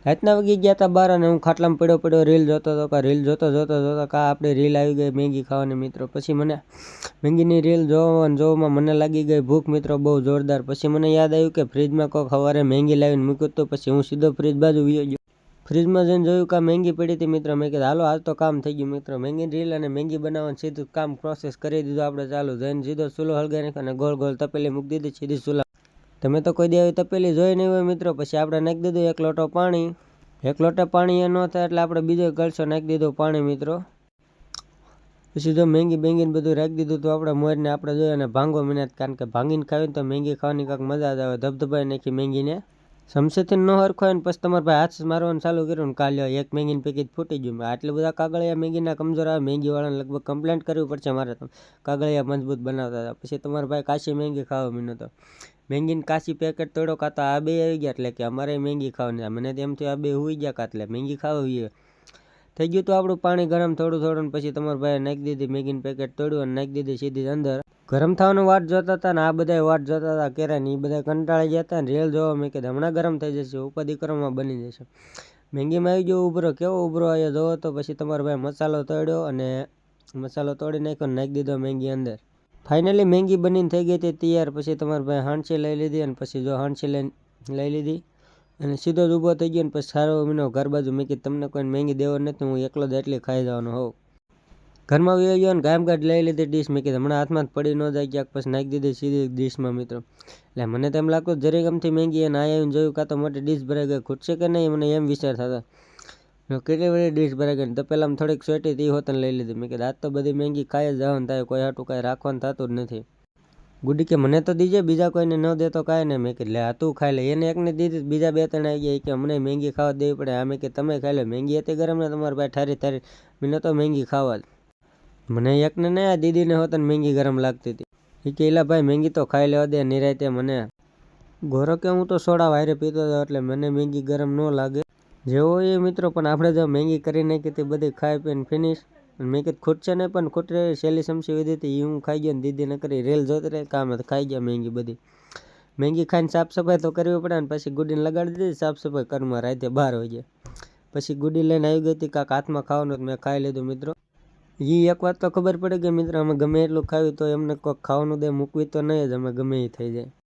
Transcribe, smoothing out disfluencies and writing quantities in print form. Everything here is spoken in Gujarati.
રાતના વાગી ગયા હતા 12 અને હું ખાટલામાં પડ્યો રીલ જોતો હતો કા આપણે રીલ આવી ગઈ મેગી ખાવાની મિત્રો. પછી મને મેગીની રીલ જોવામાં મને લાગી ગઈ ભૂખ મિત્રો બહુ જોરદાર. પછી મને યાદ આવ્યું કે ફ્રીજમાં કોઈક સવારે મેગી લાવીને મૂક્યું હતું. પછી હું સીધો ફ્રીજ બાજુ વયો ગયો. ફ્રીજમાં જઈને જોયું કે મેગી પડી હતી મિત્રો. મેં કીધું હાલો આજ તો કામ થઈ ગયું મિત્રો. મેગી રીલ અને મેગી બનાવવાનું સીધું કામ પ્રોસેસ કરી દીધું આપણે ચાલુ. જઈને સીધો ચૂલો હળગાવી નાખ્યો અને ગોળ ગોળ તપેલી મૂકી દીધી સીધી ચૂલા. તમે તો કોઈ દી આવી તપેલી જોઈ નહીં હોય મિત્રો. પછી આપણે નાખી દીધું 1 લોટો પાણી. 1 લોટે પાણી એ ન થાય એટલે આપણે બીજો ગળશો નાખી દીધું પાણી મિત્રો. પછી જો મેગી બેંગીને બધું રાખી દીધું તો આપણે મોરને આપણે જોઈએ અને ભાંગો મિનિટ, કારણ કે ભાંગીને ખાવીને તો મેગી ખાવાની કાંઈક મજા જ આવે. ધબધબાઈ નાખી મેગીને ચમચેથી ન હરખો હોય ને પછી તમારે ભાઈ હાથ મારવાનું ચાલુ કર્યું ને કાલ્યો એક મેગીનું પેકેટ ફૂટી ગયું. આટલા બધા કાગળિયા મેગીના કમજોર આવે. મેગીવાળાને લગભગ કમ્પ્લેન્ટ કરવી પડશે મારે. કાગળિયા મજબૂત બનાવતા હતા. પછી તમારે ભાઈ કાચી મેગી ખાવા મીનો તો મેગીને કાચી પેકેટ તોડો કાં તો આ બે આવી ગયા એટલે કે અમારે મેગી ખાવાની. મને તેમ થયું આ બે હુઈ ગયા કાં એટલે મેગી ખાવી થઈ ગયું. તો આપણું પાણી ગરમ થોડું પછી તમારા ભાઈ નાખી દીધી મેગીનું પેકેટ તોડ્યું અને નાખી દીધી સીધી અંદર. ગરમ થવાનું વાટ જોતા હતા ને આ બધા વાટ જોતા હતા કેરા ને એ બધા કંટાળી ગયા હતા ને રીલ જોવા. મેં કીધું હમણાં ગરમ થઈ જશે, ઉપાધિ કરવામાં બની જશે. મેગીમાં આવી ગયો ઉભરો, કેવો ઉભરો આવ્યો જોવો તો. પછી તમારો ભાઈ મસાલો તોડ્યો અને મસાલો તોડી નાખ્યો ને નાખી દીધો મેગી અંદર. ફાઇનલી મેગી બનીને થઈ ગઈ હતી તૈયાર. પછી તમારા ભાઈ હાંડસી લઈ લીધી અને પછી જો હાંડસી લઈ લીધી અને સીધો જ ઊભો થઈ ગયો ને પછી સારો મીનો ઘર બાજુ. મેં કીધું તમને કોઈ મેગી દેવો નથી, હું એકલો જ એટલી ખાઈ જવાનો હોઉં. ઘરમાં વયો ગયો ને ગામગાડ લઈ લીધી ડીશ. મેં કીધું હમણાં હાથમાં પડી ન જાય ક્યાંક. પછી નાખી દીધી સીધી ડીશમાં મિત્રો. એટલે મને તેમ લાગતું જરી ગમતી મેગી અને આવીને જોયું કાં તો મોટી ડીશ ભરાઈ ગઈ, ખૂટશે કે નહીં મને એમ વિચાર થતા. કેટલી બધી ડીશ ભરાઈ ગઈ. તો પહેલાં થોડીક સોટી તી હોતને લઈ લીધી. મેં કીધું આજ તો બધી મેગી ખાઈ જ જવાનું થાય, કોઈ હાટું કાંઈ રાખવાનું થતું જ નથી. ગુડી કે મને તો દીજે, બીજા કોઈને ન દે તો કાંઈ નહીં. મેં કીધું લે આ તું ખાઈ લે. એને એકને દીધી, બીજા 2-3 આવી ગયા કે અમને મેગી ખાવા દેવી પડે. આ મેં કે તમે ખાઈ લે. મેગી હતી ગરમ ને તમારા ભાઈ ઠારી મને તો મેગી ખાવા જ. મને એકને નહીં આ દીદીને હોત ને મેગી ગરમ લાગતી હતી. એ કે એલા ભાઈ મેગી તો ખાઈ લેવા દે નિરાયતે. મને ગોરો કે હું તો સોડા વાયરે પીતો હતો એટલે મને મેગી ગરમ ન લાગે. જેવો એ મિત્રો, પણ આપણે જો મેગી કરી નાખી હતી બધી ખાઈ પીને ફિનિશ. મેં કીધું ખૂટશે નહીં પણ ખૂટે છેલ્લી ચમચી વધી હતી એ હું ખાઈ ગયો ને દીદી ન કરી રેલ જોતી રહી કામ ખાઈ ગયા મેગી બધી. મેગી ખાઈને સાફ સફાઈ તો કરવી પડે ને પછી ગુડીને લગાડી દીધી સાફ સફાઈ કરમાં. રાતે 12 વાગ્યા પછી ગુડી લઈને આવી ગઈ હતી કાંક હાથમાં ખાવાનું મેં ખાઈ લીધું મિત્રો. એ એક વાત તો ખબર પડે કે મિત્રો અમે ગમે એટલું ખાવી તો એમને કોઈક ખાવાનું દે મૂકવી તો નહીં જ, અમે ગમે એ થઈ જાય.